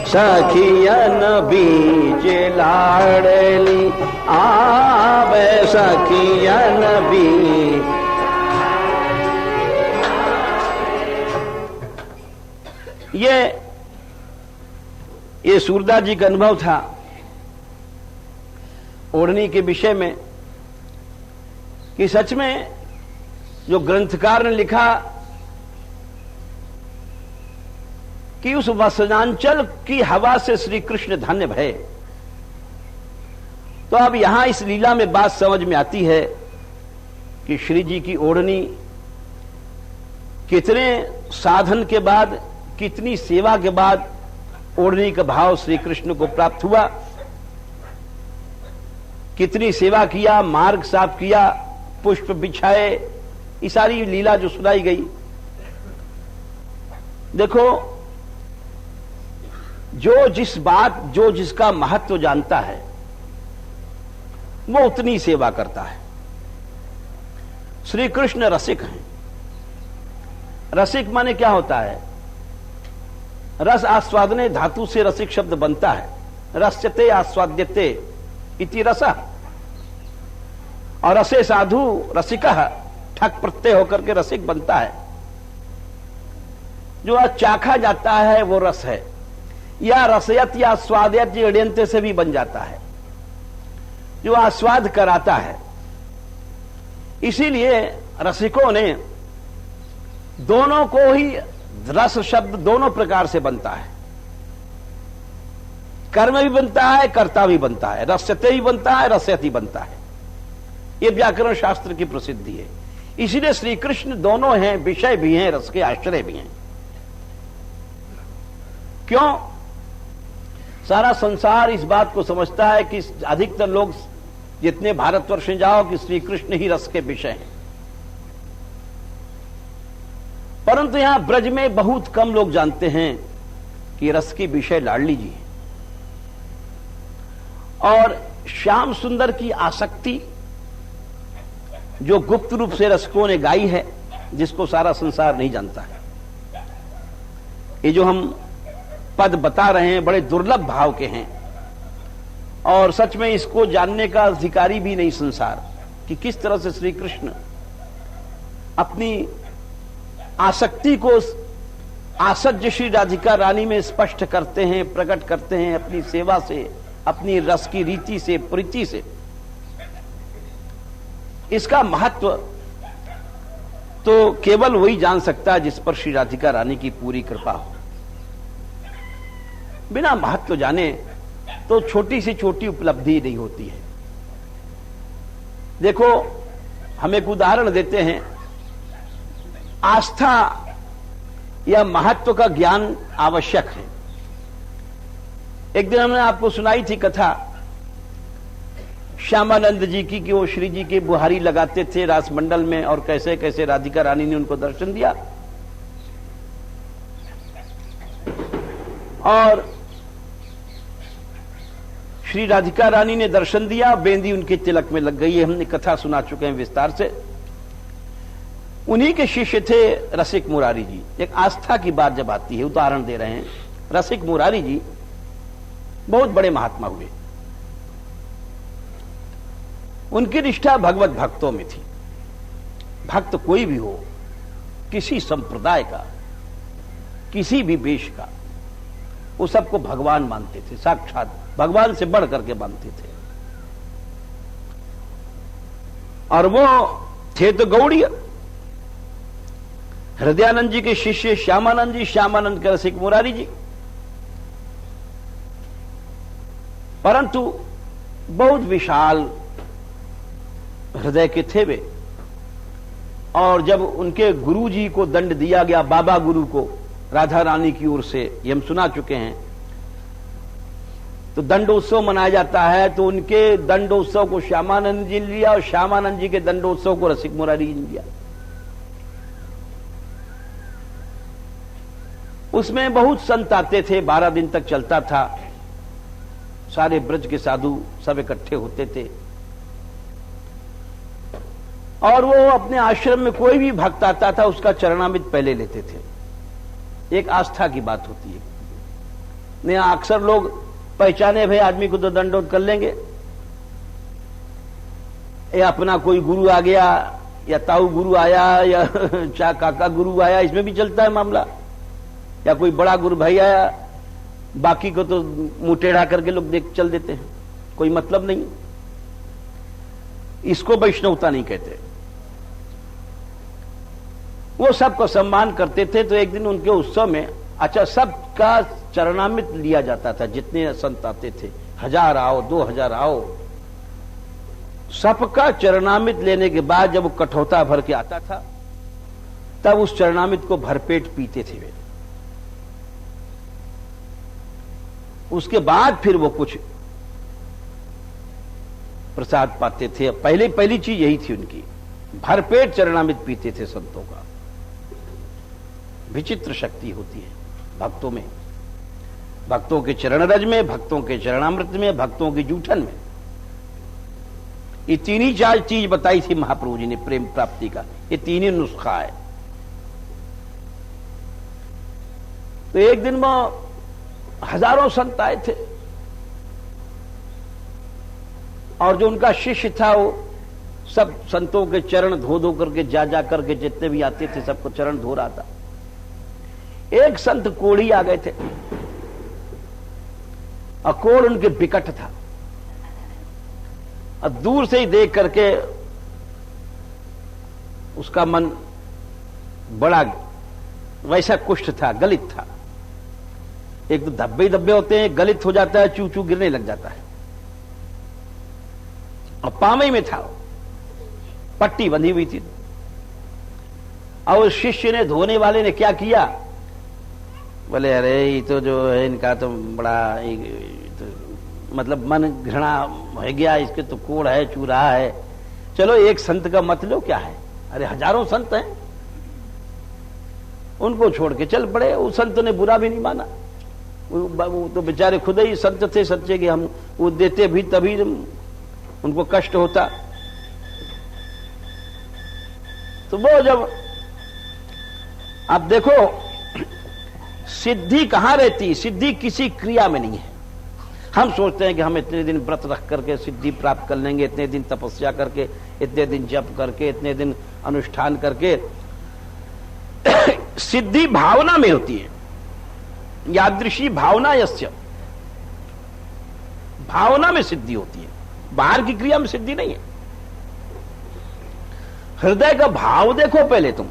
सखियन बीच लाड़ली आवे, सखियन बीच। ये सूरदास जी का अनुभव था ओढ़नी के विषय में कि सच में जो ग्रंथकार ने लिखा कि उस वसनांचल की हवा से श्री कृष्ण धन्य भये, तो अब यहां इस लीला में बात समझ में आती है कि श्री जी की ओढ़नी कितने साधन के बाद, कितनी सेवा के बाद ओढ़नी का भाव श्री कृष्ण को प्राप्त हुआ। कितनी सेवा किया, मार्ग साफ किया, पुष्प बिछाए, ये सारी लीला जो सुनाई गई। देखो, जो जिस बात, जो जिसका महत्व जानता है वो उतनी सेवा करता है। श्री कृष्ण रसिक हैं। रसिक माने क्या होता है? रस आस्वादने धातु से रसिक शब्द बनता है। रस्यते आस्वाद्यते इति रसः, और रसे साधु रसिकः, ठक प्रत्यय होकर के रसिक बनता है। जो चाखा जाता है वो रस है, या रसयत या स्वादयत अड्यंत से भी बन जाता है, जो आस्वाद कराता है। इसीलिए रसिकों ने दोनों को ही, रस शब्द दोनों प्रकार से बनता है। कर्म भी बनता है, कर्ता भी बनता है, रस्यते भी बनता है, रसयति बनता है। ये व्याकरण शास्त्र की प्रसिद्धि है। इसीलिए श्री कृष्ण दोनों हैं, विषय भी हैं, रस के आश्रय भी हैं। क्यों? सारा संसार इस बात को समझता है कि अधिकतर लोग जितने भारतवर्ष में जाओ कि श्री कृष्ण ही रस के विषय हैं, परंतु यहां ब्रज में बहुत कम लोग जानते हैं कि रस की विषय लाडली जी है। और श्याम सुंदर की आसक्ति जो गुप्त रूप से रसिकों ने गाई है, जिसको सारा संसार नहीं जानता है। ये जो हम पद बता रहे हैं बड़े दुर्लभ भाव के हैं, और सच में इसको जानने का अधिकारी भी नहीं संसार, कि किस तरह से श्री कृष्ण अपनी आसक्ति को आसज्य श्री राधिका रानी में स्पष्ट करते हैं, प्रकट करते हैं अपनी सेवा से, अपनी रस की रीति से, प्रीति से। इसका महत्व तो केवल वही जान सकता है जिस पर श्री राधिका रानी की पूरी कृपा हो। बिना महत्व जाने तो छोटी से छोटी उपलब्धि नहीं होती है। देखो, हम एक उदाहरण देते हैं। आस्था या महत्व का ज्ञान आवश्यक है। एक दिन हमने आपको सुनाई थी कथा श्यामानंद जी की, कि वो श्री जी के बुहारी लगाते थे रासमंडल में, और कैसे कैसे राधिका रानी ने उनको दर्शन दिया। और श्री राधिका रानी ने दर्शन दिया, बेंदी उनके तिलक में लग गई है। हमने कथा सुना चुके हैं विस्तार से। उन्हीं के शिष्य थे रसिक मुरारी जी। एक आस्था की बात जब आती है, उदाहरण दे रहे हैं, रसिक मुरारी जी बहुत बड़े महात्मा हुए। उनकी निष्ठा भगवत भक्तों में थी। भक्त कोई भी हो, किसी संप्रदाय का, किसी भी वेश का, वो सबको भगवान मानते थे, साक्षात भगवान से बढ़ करके मानते थे। और वो थे तो गौड़ीय। हृदयानंद जी के शिष्य श्यामानंद जी, श्यामानंद के रसिक मुरारी जी। परंतु बहुत विशाल हृदय के थे वे। और जब उनके गुरु जी को दंड दिया गया, बाबा गुरु को, राधा रानी की ओर से, ये हम सुना चुके हैं, तो दंडोत्सव मनाया जाता है। तो उनके दंडोत्सव को श्यामानंद जी ने लिया, और श्यामानंद जी के दंडोत्सव को रसिक मुरारी जी ने लिया। उसमें बहुत संत आते थे, 12 दिन तक चलता था। सारे ब्रज के साधु सब इकट्ठे होते थे, और वो अपने आश्रम में कोई भी भक्त आता था उसका चरणामृत पहले लेते थे। एक आस्था की बात होती है। नहीं, अक्सर लोग पहचाने भाई आदमी को तो दंडोत कर लेंगे, या अपना कोई गुरु आ गया, या ताऊ गुरु आया, या चा काका गुरु आया, इसमें भी चलता है मामला, या कोई बड़ा गुरु भाई आया, बाकी को तो मुंह टेढ़ा करके लोग देख चल देते हैं, कोई मतलब नहीं। इसको वैष्णवता नहीं कहते। वो सबको सम्मान करते थे। तो एक दिन उनके उत्सव में, अच्छा, सबका चरणामृत लिया जाता था, जितने संत आते थे, 1000 आओ, 2000 आओ, सबका चरणामृत लेने के बाद जब वो कठौता भर के आता था, तब उस चरणामृत को भरपेट पीते थे वे। उसके बाद फिर वो कुछ प्रसाद पाते थे। पहली चीज यही थी उनकी, भरपेट चरणामृत पीते थे संतों का। विचित्र शक्ति होती है भक्तों में, भक्तों के चरण रज में, भक्तों के चरणामृत में, भक्तों की जूठन में। ये तीन ही चार चीज बताई थी महाप्रभु जी ने प्रेम प्राप्ति का। ये तीन ही नुस्खा है। तो एक दिन में हजारों संत आए थे, और जो उनका शिष्य था वो सब संतों के चरण धो धो करके, जा करके, जितने भी आते थे सबको चरण धो रहा था। एक संत कोढ़ी आ गए थे, और कोढ़ उनके बिकट था, और दूर से ही देख करके उसका मन बड़ा वैसा कुष्ठ था, गलित था। एक तो धब्बे धब्बे होते हैं, गलित हो जाता है, चू चू गिरने लग जाता है, और पामे में था। पट्टी बंधी हुई थी। और शिष्य ने, धोने वाले ने क्या किया, बोले अरे ये तो जो है इनका तो बड़ा तो मतलब मन घृणा हो गया, इसके तो कोड़ है, चूरा है, चलो एक संत का मत लो, क्या है, अरे हजारों संत हैं, उनको छोड़ के चल पड़े। उस संत ने बुरा भी नहीं माना, वो तो बेचारे खुद ही संत थे सच्चे कि हम वो देते भी तभी उनको कष्ट होता। तो वो जब आप देखो सिद्धि कहां रहती, सिद्धि किसी क्रिया में नहीं है। हम सोचते हैं कि हम इतने दिन व्रत रख करके सिद्धि प्राप्त कर लेंगे, इतने दिन तपस्या करके, इतने दिन जप करके, इतने दिन अनुष्ठान करके। सिद्धि भावना में होती है, यादृशी भावना यस्य, भावना में सिद्धि होती है, बाहर की क्रिया में सिद्धि नहीं है। हृदय का भाव देखो पहले तुम।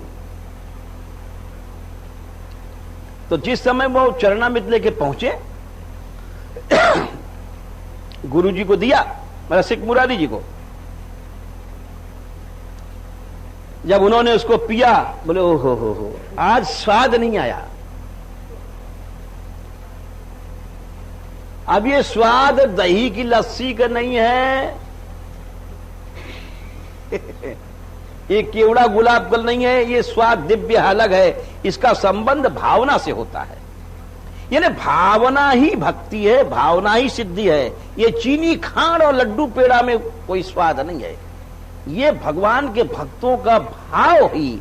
तो जिस समय वो चरणामृत लेके पहुंचे गुरु जी को दिया, रसिक मुरारी जी को, जब उन्होंने उसको पिया, बोले ओ हो, आज स्वाद नहीं आया। अब ये स्वाद दही की लस्सी का नहीं है, ये केवड़ा गुलाब कल नहीं है, ये स्वाद दिव्य अलग है। इसका संबंध भावना से होता है, यानी भावना ही भक्ति है, भावना ही सिद्धि है। ये चीनी खांड और लड्डू पेड़ा में कोई स्वाद नहीं है। ये भगवान के भक्तों का भाव ही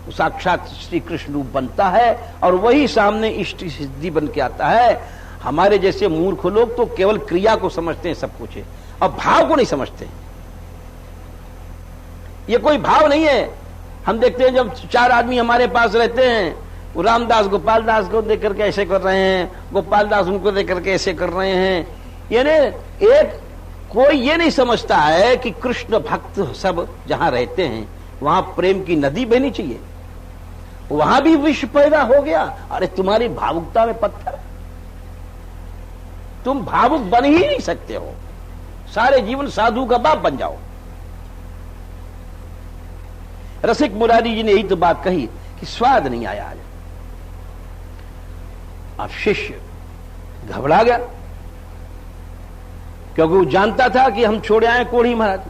साक्षात श्री कृष्ण रूप बनता है, और वही सामने इष्ट सिद्धि बन के आता है। हमारे जैसे मूर्ख लोग तो केवल क्रिया को समझते हैं सब कुछ है, और भाव को नहीं समझते। ये कोई भाव नहीं है। हम देखते हैं जब चार आदमी हमारे पास रहते हैं, वो रामदास गोपाल दास को देख करके ऐसे कर रहे हैं, गोपाल दास उनको देख करके ऐसे कर रहे हैं, यानी एक कोई ये नहीं समझता है कि कृष्ण भक्त सब जहां रहते हैं वहां प्रेम की नदी बहनी चाहिए, वहां भी विष पैदा हो गया। अरे तुम्हारी भावुकता में पत्थर, तुम भावुक बन ही नहीं सकते हो, सारे जीवन साधु का बाप बन जाओ। रसिक मुरारी जी ने यही तो बात कही कि स्वाद नहीं आया आज। अब शिष्य घबरा गया, क्योंकि वो जानता था कि हम छोड़े आए कोढ़ी महाराज।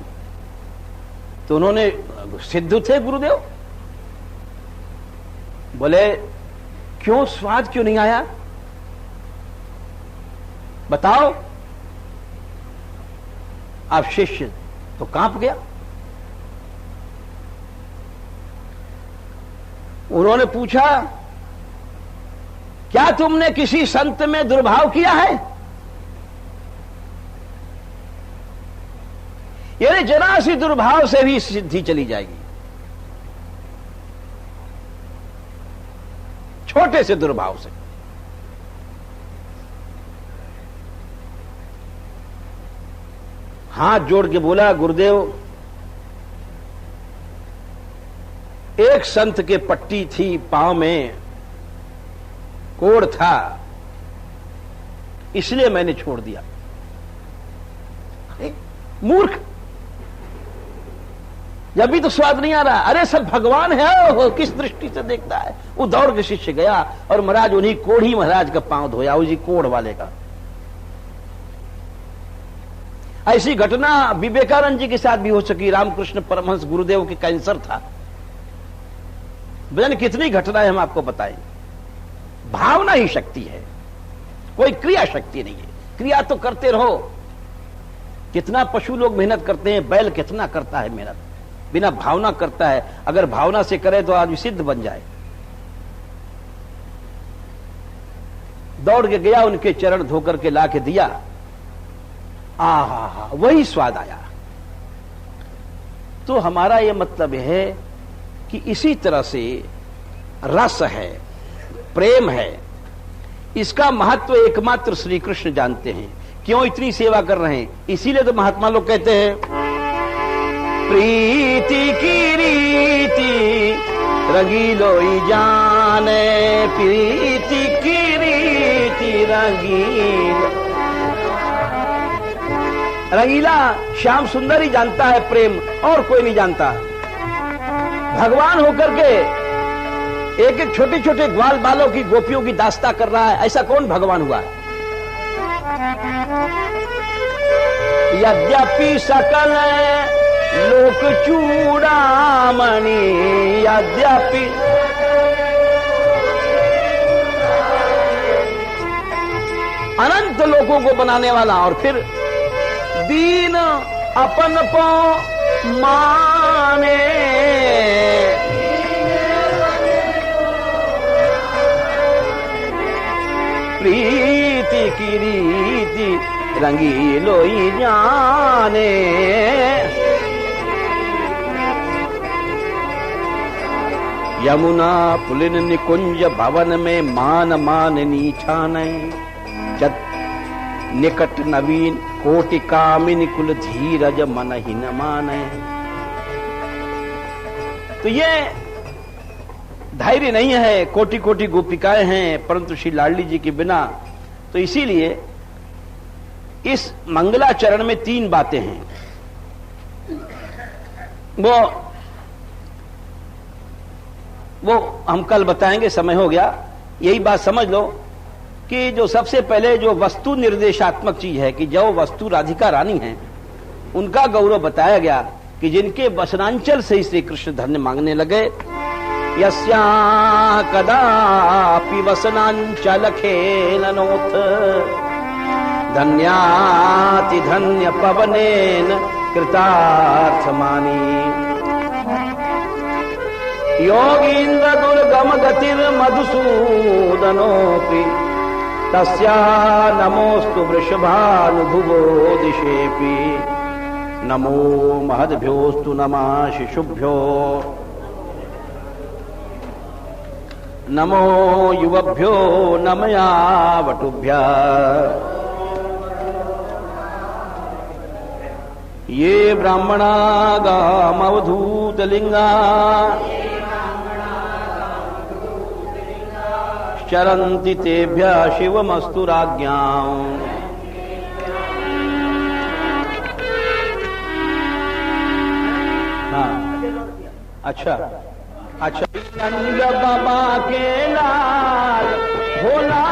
तो उन्होंने, सिद्ध थे गुरुदेव, बोले क्यों स्वाद क्यों नहीं आया, बताओ। अब शिष्य तो कांप गया। उन्होंने पूछा, क्या तुमने किसी संत में दुर्भाव किया है? यानी जरा सी दुर्भाव से भी सिद्धि चली जाएगी, छोटे से दुर्भाव से। हाथ जोड़ के बोला, गुरुदेव एक संत के पट्टी थी, पांव में कोड़ था, इसलिए मैंने छोड़ दिया। मूर्ख, जब भी तो स्वाद नहीं आ रहा। अरे सब भगवान है, वो किस दृष्टि से देखता है। वो दौड़ के शिष्य गया और महाराज उन्हीं कोढ़ी महाराज का पांव धोया, उसी कोढ़ वाले का। ऐसी घटना विवेकानंद जी के साथ भी हो सकी। रामकृष्ण परमहंस गुरुदेव के कैंसर था। बहन कितनी घटनाएं हम आपको बताएं। भावना ही शक्ति है, कोई क्रिया शक्ति नहीं है। क्रिया तो करते रहो। कितना पशु लोग मेहनत करते हैं, बैल कितना करता है मेहनत, बिना भावना करता है। अगर भावना से करे तो आदमी सिद्ध बन जाए। दौड़ के गया, उनके चरण धोकर के ला के दिया। आहा, वही स्वाद आया। तो हमारा यह मतलब है कि इसी तरह से रस है, प्रेम है, इसका महत्व एकमात्र श्री कृष्ण जानते हैं। क्यों इतनी सेवा कर रहे हैं? इसीलिए तो महात्मा लोग कहते हैं, प्रीति की रीति रंगीलोई जाने, प्रीति की रीति रंगील। रंगीला श्याम सुंदर ही जानता है प्रेम, और कोई नहीं जानता। भगवान होकर के एक एक छोटे छोटे ग्वाल बालों की गोपियों की दास्ता कर रहा है, ऐसा कौन भगवान हुआ है? यद्यपि सकल लोक चूड़ामणि, यद्यपि अनंत लोगों को बनाने वाला, और फिर दीन अपन को माने, प्रीति की रीति रंगीलो ही जाने। यमुना पुलिन निकुंज भवन में मान मान नीछाने, जत निकट नवीन कोटि कामिनी कुल धीरज मन ही न माने। तो ये धैर्य नहीं है, कोटि कोटि गोपिकाएं हैं परंतु श्री लाडली जी के बिना। तो इसीलिए इस मंगलाचरण में 3 बातें हैं। वो हम कल बताएंगे, समय हो गया। यही बात समझ लो कि जो सबसे पहले जो वस्तु निर्देशात्मक चीज है कि जो वस्तु राधिका रानी है उनका गौरव बताया गया कि जिनके वसनांचल से ही श्री कृष्ण धन्य मांगने लगे। यस्या कदापि वसनांचल खेलनोथ, धन्याति धन्य पवनेन कृतार्थमानी। योगीन्द्र दुर्गम गतिर मधुसूदनोपि, तस्या नमोस्तु वृषभानुभुवो दिशेपि। नमो महद्भ्योस्तु नमः शिशुभ्यो, नमो युवभ्यो नमया वटुभ्यः। ये ब्राह्मणा गामवधूतलिंगा, चरन्ति तेभ्यः शिवमस्तु राज्ञाम्। हाँ, अच्छा। नंद बाबा के लाल भोला